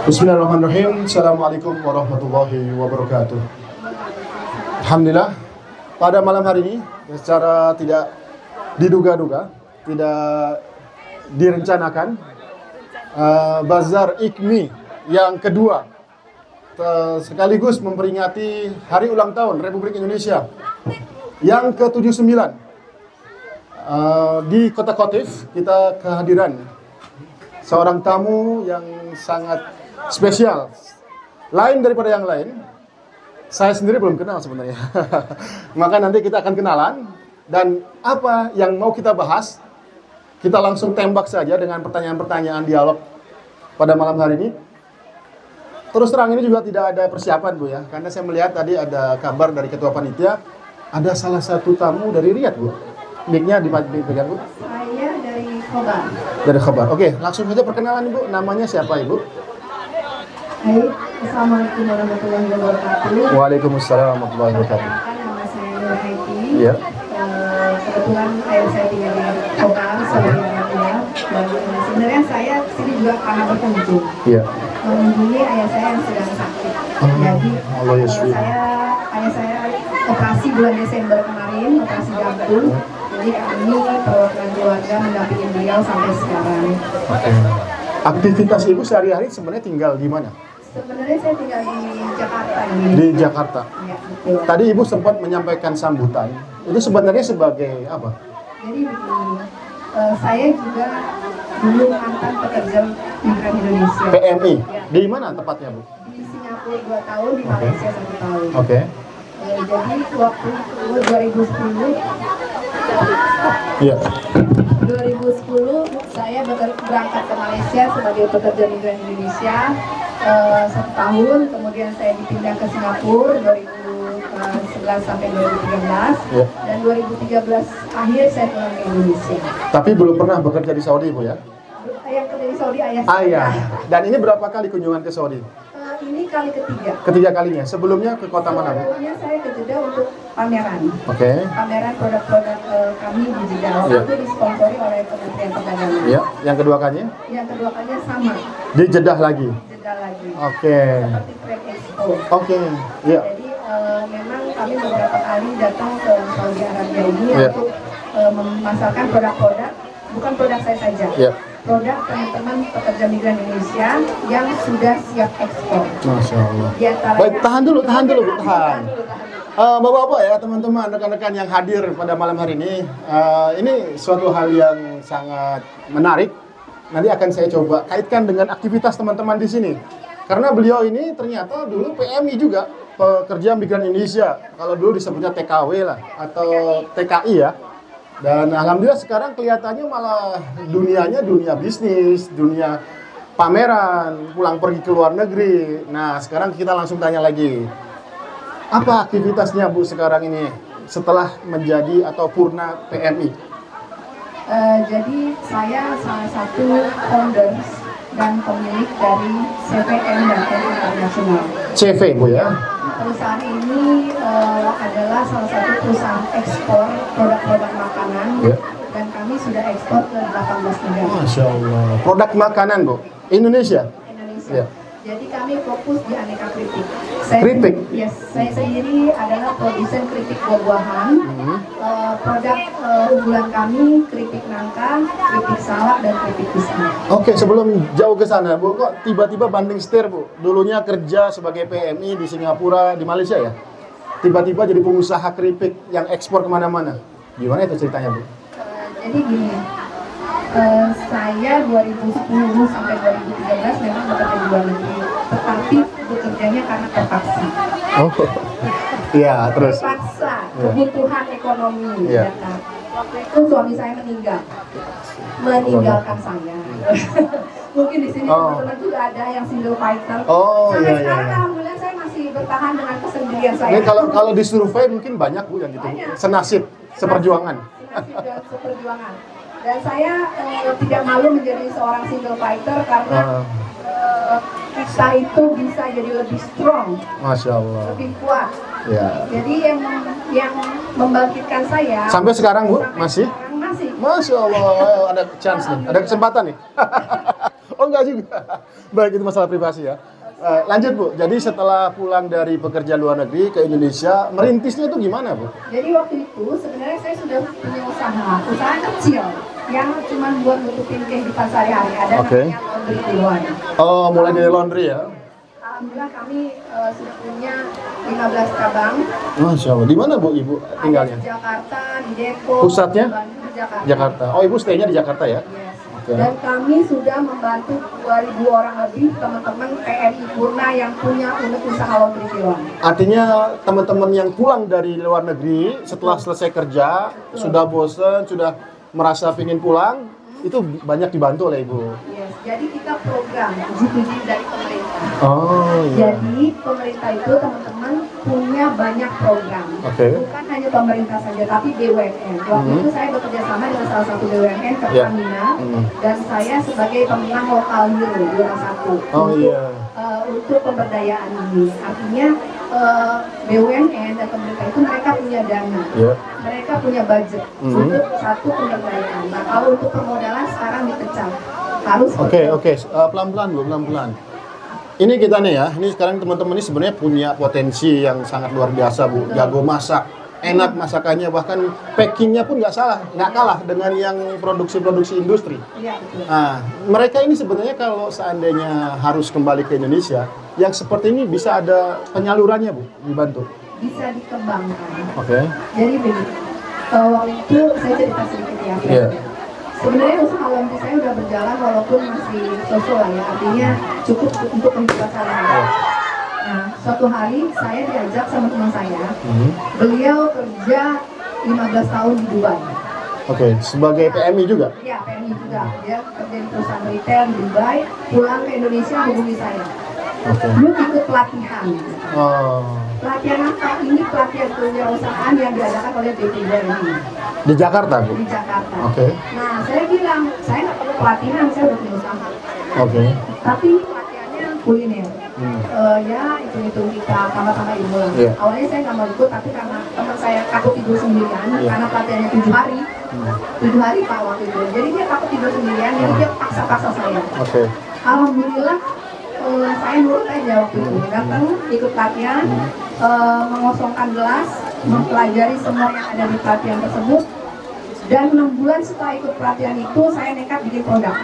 Bismillahirrahmanirrahim. Assalamualaikum warahmatullahi wabarakatuh. Alhamdulillah, pada malam hari ini secara tidak diduga-duga, tidak direncanakan, Bazar IKMI yang kedua sekaligus memperingati hari ulang tahun Republik Indonesia yang ke-79 di Kota Kotif. Kita kehadiran seorang tamu yang sangat spesial, lain daripada yang lain. Saya sendiri belum kenal sebenarnya. Maka nanti kita akan kenalan, dan apa yang mau kita bahas, kita langsung tembak saja dengan pertanyaan-pertanyaan dialog pada malam hari ini. Terus terang ini juga tidak ada persiapan, Bu, ya, karena saya melihat tadi ada kabar dari ketua panitia, ada salah satu tamu dari Riyadh, Bu. Mic-nya dipegang, Bu. Saya dari Khobar. Dari Khobar. Oke, langsung saja perkenalan, Ibu. Namanya siapa, Ibu? Baik, Assalamualaikum warahmatullahi wabarakatuh. Waalaikumsalam warahmatullahi wabarakatuh. Nama saya Nur Haiti. Iya. Kebetulan ayah saya tinggal di Khobar, Saudi Arabia. Dan sebenarnya saya sini juga karena berkunjung. Iya. Mengunjungi ayah saya yang sedang sakit. Jadi ayah saya operasi bulan Desember kemarin, operasi jantung. Jadi kami perwakilan keluarga mendampingi beliau sampai sekarang. Aktivitas Ibu sehari-hari sebenarnya tinggal di mana? Sebenarnya saya tinggal di Jakarta ini. Di Jakarta. Ya, betul. Tadi Ibu sempat menyampaikan sambutan. Itu sebenarnya sebagai apa? Jadi begini, saya juga dulu mantan pekerja migran Indonesia. PMI. Ya. Di mana tepatnya, Bu? Di Singapura 2 tahun, di Malaysia 1 tahun. Oke. Jadi waktu itu 2010 Iya. 2010 saya berangkat ke Malaysia sebagai pekerja migran Indonesia 1 tahun, kemudian saya dipindah ke Singapura 2011 sampai 2013, Ya. dan 2013 akhir saya pulang ke Indonesia. Tapi belum pernah bekerja di Saudi, Bu, ya? Yang kerja di Saudi ayah saya. Ayah. Dan ini berapa kali kunjungan ke Saudi? Ini kali ketiga. Ketiga kalinya. Sebelumnya ke kota mana, Bu? Sebelumnya saya ke Jeddah untuk pameran. Oke. Pameran produk-produk kami di Jeddah. Waktu Ya. itu disponsori oleh Kementerian Perdagangan. Iya. Yang kedua kalinya? Yang kedua kalinya sama, Di Jeddah lagi. Jeddah lagi. Oke. Seperti Trade Expo. Oke. Iya. Jadi memang kami beberapa kali datang ke Saudi Arabia ini Ya. untuk memasarkan produk-produk, bukan produk saya saja. Iya. Produk teman-teman pekerja migran Indonesia yang sudah siap ekspor. Masya Allah. Di antaranya- Baik, tahan dulu, Bu, tahan. Tahan dulu. Bapak-bapak ya, teman-teman, rekan-rekan yang hadir pada malam hari ini suatu hal yang sangat menarik. Nanti akan saya coba kaitkan dengan aktivitas teman-teman di sini. Karena beliau ini ternyata dulu PMI juga, pekerja migran Indonesia. Kalau dulu disebutnya TKW lah, atau TKI ya. Dan alhamdulillah sekarang kelihatannya malah dunianya dunia bisnis, dunia pameran, pulang pergi ke luar negeri. Nah, sekarang kita langsung tanya lagi. Apa aktivitasnya, Bu, sekarang ini setelah menjadi atau purna PMI? Jadi saya salah satu founders dan pemilik dari CVM dan International. CV, Bu, ya? Perusahaan ini adalah salah satu perusahaan ekspor produk-produk makanan, Ya. dan kami sudah ekspor ke 18 negara Masya Allah. Produk makanan, Bu? Indonesia? Indonesia. Ya. Jadi kami fokus di aneka keripik. Keripik? Yes, saya sendiri adalah produsen keripik buah-buahan. Produk unggulan kami keripik nangka, keripik salak, dan keripik pisang. Oke, sebelum jauh ke sana, Bu, kok tiba-tiba banding setir, Bu? Dulunya kerja sebagai PMI di Singapura, di Malaysia ya? Tiba-tiba jadi pengusaha keripik yang ekspor kemana-mana. Gimana itu ceritanya, Bu? Jadi gini, saya 2010 sampai 2013 memang bekerja di luar negeri, tetapi bekerjanya karena terpaksa. Oh, iya, terus? Terpaksa, Ya. kebutuhan ekonomi. Ya. Ya kan? Waktu itu suami saya meninggalkan saya. Mungkin di sini teman-teman juga ada yang single fighter. Oh, Sampai iya, sekarang iya. alhamdulillah saya masih bertahan dengan kesendirian saya. Ini kalau di survei mungkin banyak, Bu, yang gitu. Banyak. Senasib, seperjuangan. Senasib dan seperjuangan. Dan saya tidak malu menjadi seorang single fighter karena kita itu bisa jadi lebih strong, Masya Allah. lebih kuat. Ya. Jadi yang membangkitkan saya Sampai sekarang, Bu, sampai masih? sekarang masih. Masya Allah, ada chance nih, ada kesempatan nih. Oh enggak juga. Baik, itu masalah privasi ya. Lanjut Bu, jadi setelah pulang dari pekerja luar negeri ke Indonesia, merintisnya itu gimana Bu? Jadi waktu itu sebenarnya saya sudah punya usaha kecil yang cuma buat nutupin kehidupan sehari-hari. Ada namanya laundry di luar. Oh, mulai dari laundry ya? Alhamdulillah kami sudah punya 15 cabang. Masya Allah. Di mana Bu Ibu tinggalnya? Di Jakarta, di Depok. Pusatnya? Di Jakarta. Jakarta. Oh Ibu stay-nya di Jakarta ya? Yes. Okay. Dan kami sudah membantu 2.000 orang lebih teman-teman PMI Purna yang punya unit usaha laundry di luar. Artinya teman-teman yang pulang dari luar negeri setelah selesai kerja, sudah bosen, sudah merasa ingin pulang, itu banyak dibantu oleh Ibu. Yes. Jadi kita program uji dari pemerintah. Oh iya. Jadi pemerintah itu teman-teman punya banyak program. Bukan hanya pemerintah saja, tapi BUMN. Waktu itu saya bekerja sama dengan salah satu BUMN Pertamina dan saya sebagai pemenang lokal hero juara 1 untuk pemberdayaan ini. Artinya BUMN dan pemerintah itu mereka punya dana, mereka punya budget untuk satu pemberdayaan. Nah kalau untuk permodalan sekarang dipecah. Harus pelan-pelan Bu, pelan-pelan. Ini kita nih ya, ini sekarang teman-teman ini sebenarnya punya potensi yang sangat luar biasa Bu. Jago masak, enak masakannya, bahkan packingnya pun nggak salah, nggak kalah dengan yang produksi-produksi industri. Nah, mereka ini sebenarnya kalau seandainya harus kembali ke Indonesia, yang seperti ini bisa ada penyalurannya Bu, dibantu? Bisa dikembangkan. Jadi begini, waktu itu saya cerita sedikit ya. Sebenarnya usaha laundry saya udah berjalan walaupun masih sosial ya, artinya cukup untuk kehidupan sehari-hari. Nah, suatu hari saya diajak sama teman saya, beliau kerja 15 tahun di Dubai. Sebagai PMI juga? Iya, PMI juga. Dia kerja di perusahaan retail di Dubai, pulang ke Indonesia hubungi saya. Lu ikut pelatihan. Pelatihan apa? Ini pelatihan kewirausahaan yang diadakan oleh BP2MI. Di Jakarta Bu? Di Jakarta. Nah, saya bilang, saya nggak perlu pelatihan, saya udah punya usaha. Tapi pelatihannya kuliner. Ya, hitung-hitung kita sama-sama ilmu lah. Awalnya saya nggak mau ikut, tapi karena teman saya takut tidur sendirian, karena pelatihannya 7 hari. 7 hari Pak waktu itu. Jadi dia takut tidur sendirian, jadi dia paksa-paksa saya. Alhamdulillah, saya nurut aja waktu itu. Datang, ikut pelatihan, mengosongkan gelas, mempelajari semua yang ada di pelatihan tersebut. Dan 6 bulan setelah ikut pelatihan itu, saya nekat bikin produk.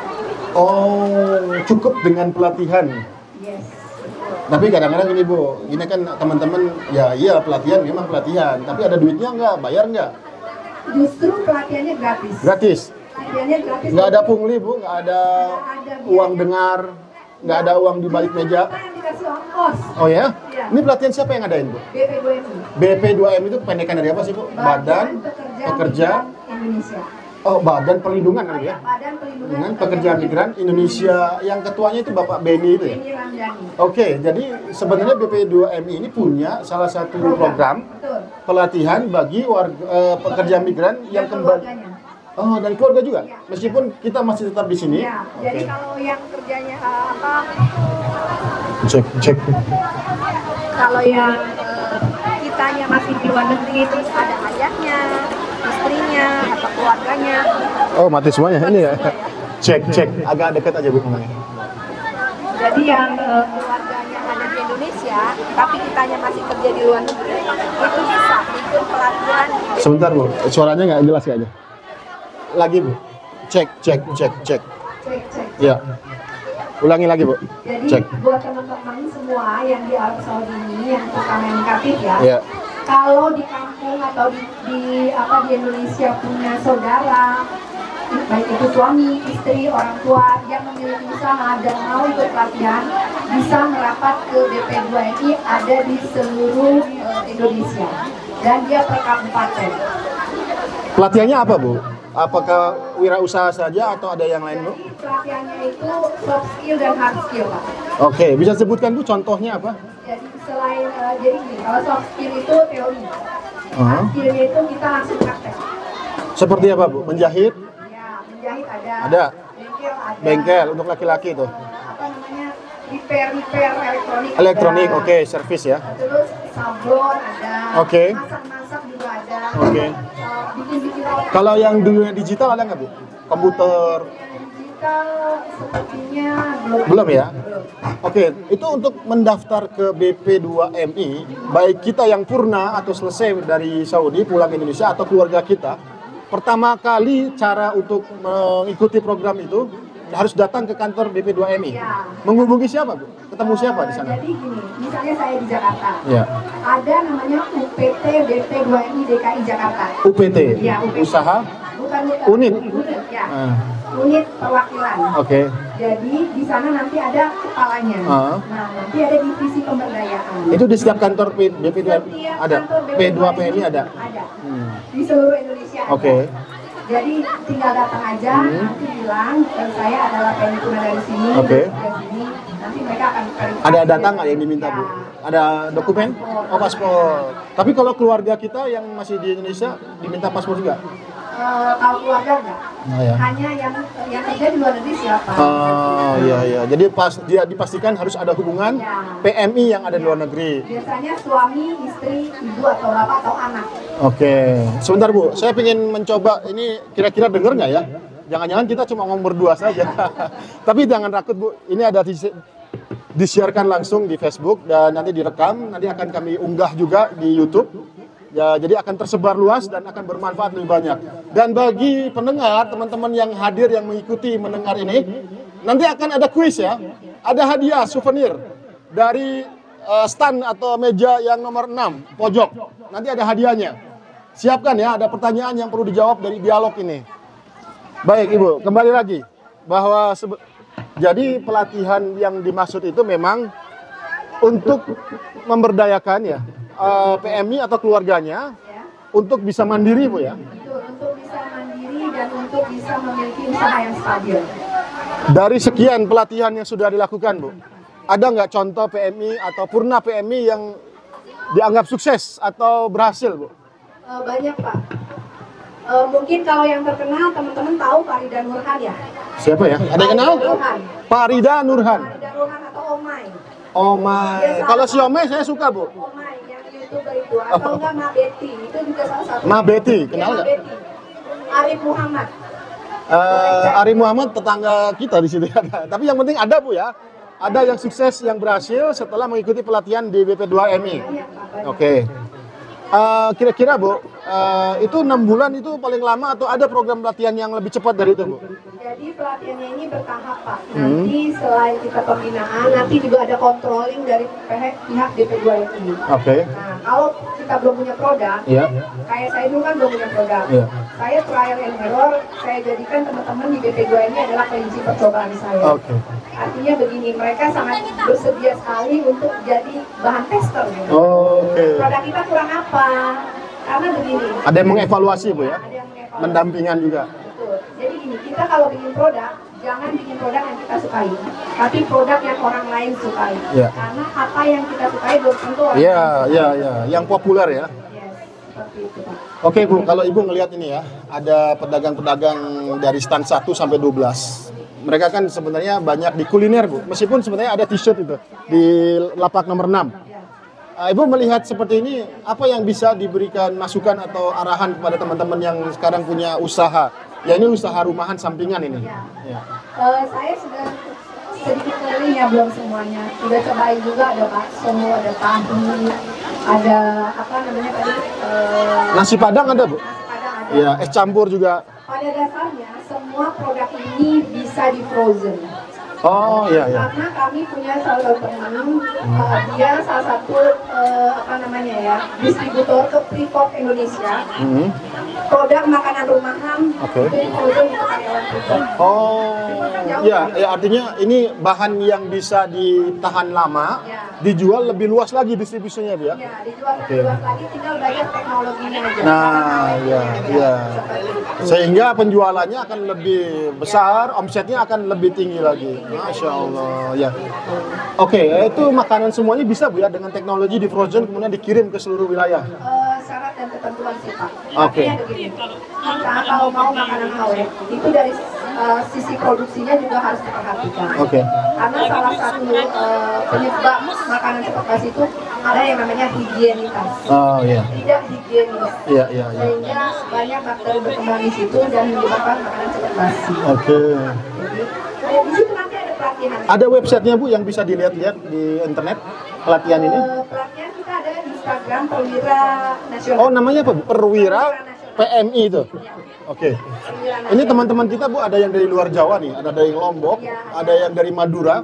Cukup dengan pelatihan? Yes. Tapi kadang-kadang ini Bu, ini kan teman-teman, ya iya pelatihan, memang pelatihan. Tapi ada duitnya nggak? Bayar nggak? Justru pelatihannya gratis. Gratis? Pelatihannya gratis. Nggak ada pungli Bu? Nggak ada uang dengar? Nggak ada uang di balik meja? Kita yang dikasih ongkos. Oh ya? Ini pelatihan siapa yang ngadain Bu? BP2MI. BP2MI itu kependekan dari apa sih Bu? Badan Pekerja Indonesia. Badan Perlindungan kali ya? Badan Perlindungan Pekerja Migran Indonesia, yang ketuanya itu Bapak Beni itu ya? Beni Ramdhani. Jadi sebenarnya BP2MI ini punya salah satu program pelatihan bagi warga pekerja migran yang kembali. Dan keluarga juga? Ya. Meskipun kita masih tetap di sini? Ya, jadi kalau yang kerjanya Cek. Kalau yang kitanya masih di luar negeri itu ada ayahnya, istrinya, atau keluarganya. Mati semuanya ini ya? Cek. Agak dekat aja Bu. Jadi yang keluarganya ada di Indonesia, tapi kitanya masih kerja di luar negeri, itu bisa ikut pelatihan. Sebentar Bu, suaranya nggak jelas kayaknya. Lagi Bu, cek. Ya, ulangi lagi Bu. Jadi buat teman-teman semua yang di Arab Saudi ini, yang terutama yang negatif ya, kalau di kampung atau di Indonesia punya saudara, baik itu suami, istri, orang tua yang memiliki usaha dan mau ikut pelatihan, bisa merapat ke BP2MI, ada di seluruh Indonesia dan dia per kabupaten. Pelatihannya apa Bu? Apakah wirausaha saja atau ada yang lain Bu? Pelatihannya itu soft skill dan hard skill Pak. Bisa sebutkan Bu contohnya apa? Jadi selain kalau soft skill itu teori, hard skillnya itu kita langsung praktek. Seperti apa Bu? Menjahit? Ya, menjahit ada. Ada. Bengkel ada. Bengkel untuk laki-laki itu. Repair elektronik. Elektronik, servis ya. Terus sablon ada. Masak-masak juga ada. Bikin-bikin. Kalau yang dunia digital ada nggak Bu? Komputer. Tipikal sepertinya belum. Belum ya? Belum. Oke, itu untuk mendaftar ke BP2MI, baik kita yang purna atau selesai dari Saudi pulang ke Indonesia atau keluarga kita, pertama kali cara untuk mengikuti program itu harus datang ke kantor BP2MI. Ya. Menghubungi siapa, Bu? Ketemu siapa di sana? Jadi gini, misalnya saya di Jakarta. Ya. Ada namanya UPT BP2MI DKI Jakarta. UPT. Ya, UPT. Usaha Bukan Unit. Unit ya. Ah. Unit perwakilan. Oke. Jadi di sana nanti ada kepalanya. Ah. Nah, nanti ada divisi pemberdayaan. Itu di setiap kantor BP2MI Setiap ada. kantor P2PMI ada. Ada. Di seluruh Indonesia ada. Oke. Jadi tinggal datang aja, nanti bilang saya adalah pengguna dari sini, Oke. dari sini. Nanti mereka akan verifikasi. Ada data nggak yang diminta, Bu? Ada dokumen? Oh, paspor. Tapi kalau keluarga kita yang masih di Indonesia diminta paspor juga? Kalau keluarga enggak. Oh, ya. Hanya yang kerja di luar negeri siapa? Oh, iya iya. Jadi dia dipastikan harus ada hubungan Ya. PMI yang ada di luar negeri. Biasanya suami, istri, ibu atau bapak atau anak. Oke. Sebentar, Bu. Saya ingin mencoba ini kira-kira dengar nggak ya? Jangan-jangan kita cuma ngomong berdua saja. Tapi jangan takut, Bu. Ini ada disiarkan langsung di Facebook dan nanti direkam, nanti akan kami unggah juga di YouTube. Ya, jadi akan tersebar luas dan akan bermanfaat lebih banyak. Dan bagi pendengar, teman-teman yang hadir yang mengikuti mendengar ini, nanti akan ada kuis ya. Ada hadiah souvenir dari stand atau meja yang nomor 6 pojok. Nanti ada hadiahnya. Siapkan ya, ada pertanyaan yang perlu dijawab dari dialog ini. Baik, Ibu, kembali lagi bahwa jadi pelatihan yang dimaksud itu memang untuk memberdayakan ya PMI atau keluarganya Ya. untuk bisa mandiri, Bu ya. Betul, untuk bisa mandiri dan untuk bisa memiliki usaha yang stabil. Dari sekian pelatihan yang sudah dilakukan, Bu, ada nggak contoh PMI atau purna PMI yang dianggap sukses atau berhasil, Bu? Banyak, Pak. Mungkin kalau yang terkenal teman-teman tahu Farida Nurhan ya? Siapa ya? Ada yang kenal? Nurhan. Farida Nurhan. Farida Nurhan atau Omai. Oh my. Kalau si Omai saya suka, Bu. Omai yang YouTuber itu atau enggak Ma Betty itu juga salah satu. Ma Betty, Ya, kenal Ma nggak? Betty. Arif Muhammad. Ari Muhammad tetangga kita di situ ada. Tapi yang penting ada, Bu ya. Ada yang sukses, yang berhasil setelah mengikuti pelatihan di BP2MI. Oke. Kira-kira, Bu, itu 6 bulan itu paling lama atau ada program pelatihan yang lebih cepat dari itu, Bu? Jadi pelatihannya ini bertahap, Pak. Nanti selain kita pembinaan, nanti juga ada controlling dari pihak DP2MI. Oke. Nah, kalau kita belum punya produk, Iya. kayak saya dulu kan belum punya produk. Iya. Saya trial and error, saya jadikan teman-teman di BP2MI adalah kelinci percobaan saya. Oke. Artinya begini, mereka sangat bersedia sekali untuk jadi bahan tester. Gitu. Oke. Produk kita kurang apa? Karena begini. Ada yang mengevaluasi, Bu ya? Ada yang mengevaluasi. Mendampingan juga. Betul. Jadi gini, kita kalau bikin produk, jangan bikin produk yang kita sukai, tapi produk yang orang lain sukai. Iya. Karena apa yang kita sukai belum tentu orang Iya, lain sukai. iya, iya. Yang populer ya. Yes, seperti itu, Pak. Oke, Bu, kalau Ibu ngelihat ini ya, ada pedagang-pedagang dari stand 1 sampai 12. Mereka kan sebenarnya banyak di kuliner, Bu. Meskipun sebenarnya ada t-shirt itu di lapak nomor 6. Ibu melihat seperti ini, apa yang bisa diberikan masukan atau arahan kepada teman-teman yang sekarang punya usaha? Ya ini usaha rumahan sampingan ini. Ya. Saya sudah sedikit keliling ya, belum semuanya. Sudah cobain juga, ada bakso, ada tahu, ada apa namanya tadi? Nasi Padang ada, Bu? Nasi Padang ada. Ya, es campur juga. Pada dasarnya semua produk ini bisa di frozen. Oh, iya, iya. Karena kami punya salah satu teman, dia salah satu apa namanya ya, distributor ke Freeport Indonesia. Produk makanan rumahan Oke. itu di frozen untuk karyawan Freeport. Oh, ya, ya artinya ini bahan yang bisa ditahan lama, Ya. dijual lebih luas lagi distribusinya, Bu ya? Ya, dijual Oke. lebih luas lagi, tinggal belajar teknologinya aja. Nah, ya, ya. Seperti itu. Sehingga penjualannya akan lebih besar, omsetnya akan lebih tinggi lagi. Masya Allah, ya. Oke, itu makanan semuanya bisa, Bu ya, dengan teknologi di frozen kemudian dikirim ke seluruh wilayah. Syarat dan ketentuan sih, Pak. Oke. Artinya begini, kita kalau mau makanan awet, itu dari sisi produksinya juga harus diperhatikan. Oke. Karena salah satu penyebab makanan cepat basi itu ada yang namanya higienitas. Oh iya. Tidak higienis. Iya, iya, iya. Sehingga banyak bakteri berkembang di situ dan menyebabkan makanan cepat basi. Oke. Jadi di situ nanti ada pelatihan. Ada websitenya Bu yang bisa dilihat-lihat di internet pelatihan ini? Pelatihan kita ada di Instagram Perwira Nasional. Oh namanya apa Bu? Perwira PMI itu? Ya. Oke. Perwira Nasional. Ini teman-teman kita Bu ada yang dari luar Jawa nih, ada dari Lombok, ada yang dari Madura,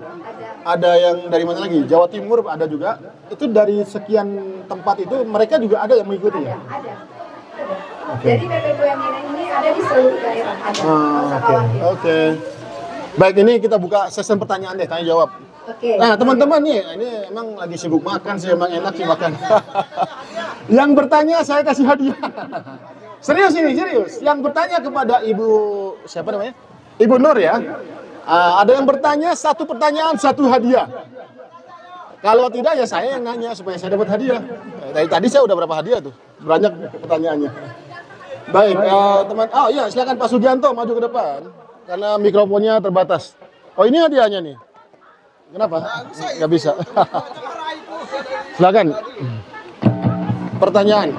ada yang dari mana lagi? Jawa Timur ada juga. Itu dari sekian tempat itu mereka juga ada yang mengikuti ya? Ada. Jadi PP2M ini ada di seluruh daerah. Ada. Nggak usah khawatir. Oke. Baik, ini kita buka sesi pertanyaan deh, tanya jawab. Oke. Nah, teman-teman nih, ini emang lagi sibuk makan sih, emang enak sih makan. Yang bertanya saya kasih hadiah. Serius ini, serius. Yang bertanya kepada Ibu, siapa namanya? Ibu Nur ya. Ada yang bertanya, satu pertanyaan, satu hadiah. Kalau tidak ya saya yang nanya supaya saya dapat hadiah. Dari tadi saya udah berapa hadiah tuh? Banyak pertanyaannya. Baik, teman. Oh iya, silakan Pak Sugianto maju ke depan. Karena mikrofonnya terbatas. Oh ini hadiahnya nih. Kenapa? Nggak bisa. Silakan. Pertanyaan.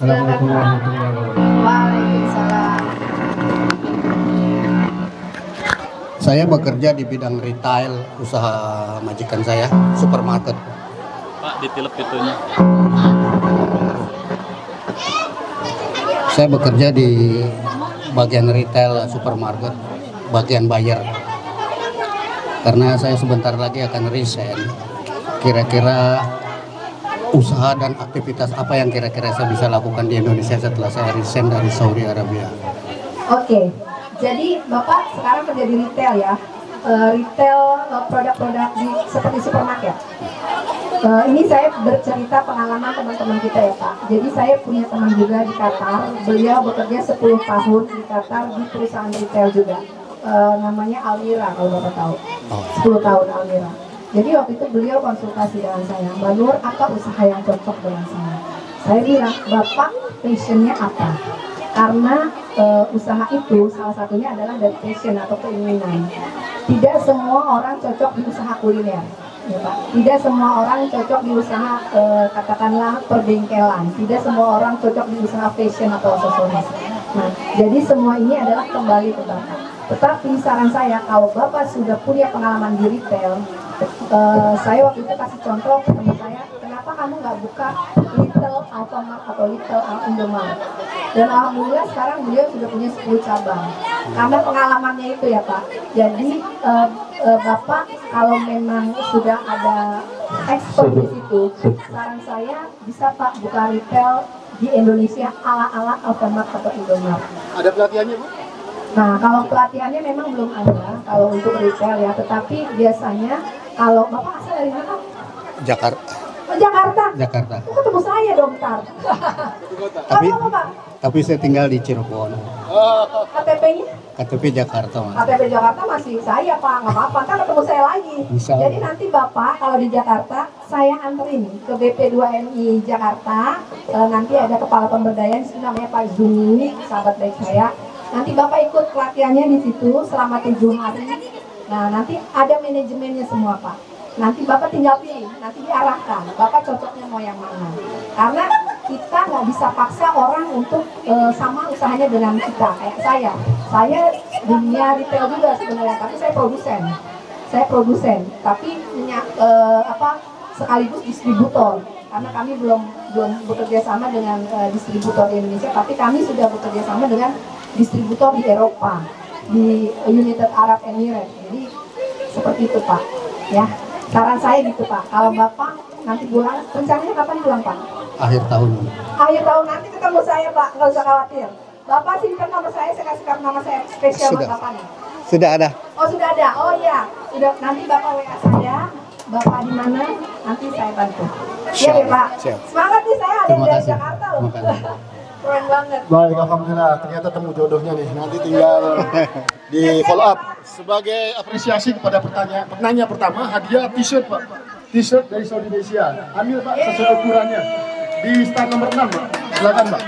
Assalamualaikum warahmatullahi wabarakatuh. Waalaikumsalam. Saya bekerja di bidang retail, usaha majikan saya, supermarket. Pak, ditilep itunya. Saya bekerja di bagian retail supermarket, bagian buyer. Karena saya sebentar lagi akan resign. Kira-kira usaha dan aktivitas apa yang kira-kira saya bisa lakukan di Indonesia setelah saya resign dari Saudi Arabia? Oke. Jadi Bapak sekarang kerja di retail ya. Retail produk-produk seperti supermarket. Ini saya bercerita pengalaman teman-teman kita ya Pak. Jadi saya punya teman juga di Qatar. Beliau bekerja 10 tahun di Qatar di perusahaan retail juga. Namanya Almira kalau Bapak tahu. 10 tahun Almira. Jadi waktu itu beliau konsultasi dengan saya, Mbak Nur, apa usaha yang cocok dengan saya? Saya bilang, Bapak passionnya apa? Karena usaha itu salah satunya adalah dari passion atau keinginan. Tidak semua orang cocok di usaha kuliner, ya Pak. Tidak semua orang cocok di usaha katakanlah perbengkelan. Tidak semua orang cocok di usaha fashion atau aksesoris. Nah, jadi semua ini adalah kembali ke Bapak. Tetapi saran saya, kalau Bapak sudah punya pengalaman di retail, saya waktu itu kasih contoh ke teman saya, kenapa kamu nggak buka Little Alfamart atau Little Indomart? Dan alhamdulillah sekarang beliau sudah punya 10 cabang. Karena pengalamannya itu ya Pak. Jadi Bapak kalau memang sudah ada expert di situ, saran saya bisa Pak buka retail di Indonesia ala-ala Alfamart atau Indomart. Ada pelatihannya Bu? Nah, kalau pelatihannya memang belum ada kalau untuk retail ya, tetapi biasanya kalau Bapak asal dari mana? Jakarta. Oh, Jakarta. Jakarta. Oh, ketemu saya dong, ntar. Tapi, apa, Pak? tapi saya tinggal di Cirebon. KTP-nya? KTP Jakarta, Mas. KTP Jakarta masih saya, Pak. Nggak apa-apa, ntar ketemu saya lagi. Bisa. Jadi nanti Bapak kalau di Jakarta, saya anterin ke BP2MI Jakarta. Nanti ada kepala pemberdayaan, di situ namanya Pak Zumi, sahabat baik saya. Nanti Bapak ikut pelatihannya di situ selama 7 hari. Nah, nanti ada manajemennya semua, Pak. Nanti Bapak tinggal pilih, nanti diarahkan. Bapak cocoknya mau yang mana. Karena kita nggak bisa paksa orang untuk sama usahanya dengan kita. Kayak saya. Saya dunia retail juga sebenarnya, tapi saya produsen. Tapi sekaligus distributor. Karena kami belum bekerja sama dengan distributor di Indonesia, tapi kami sudah bekerja sama dengan distributor di Eropa, di United Arab Emirates. Jadi seperti itu Pak, ya. Saran saya gitu Pak. Kalau Bapak nanti pulang, rencananya kapan pulang Pak? Akhir tahun. Akhir tahun nanti ketemu saya Pak, nggak usah khawatir. Bapak simpan nomor saya kasih nama saya spesial buat Bapak nih. Sudah ada. Oh sudah ada, oh iya. Sudah, nanti Bapak WA saya. Bapak di mana? Nanti saya bantu. Iya ya Pak. Siap. Semangat nih, saya ada Terima dari kasih. Jakarta loh. Terima kasih. Keren banget. Baik, alhamdulillah ternyata temu jodohnya nih. Nanti tinggal di follow up. Sebagai apresiasi kepada penanya pertama, hadiah t-shirt Pak. T-shirt dari Saudi Indonesia. Ambil Pak sesuai ukurannya. Di stand nomor 6 Pak. Silakan Pak.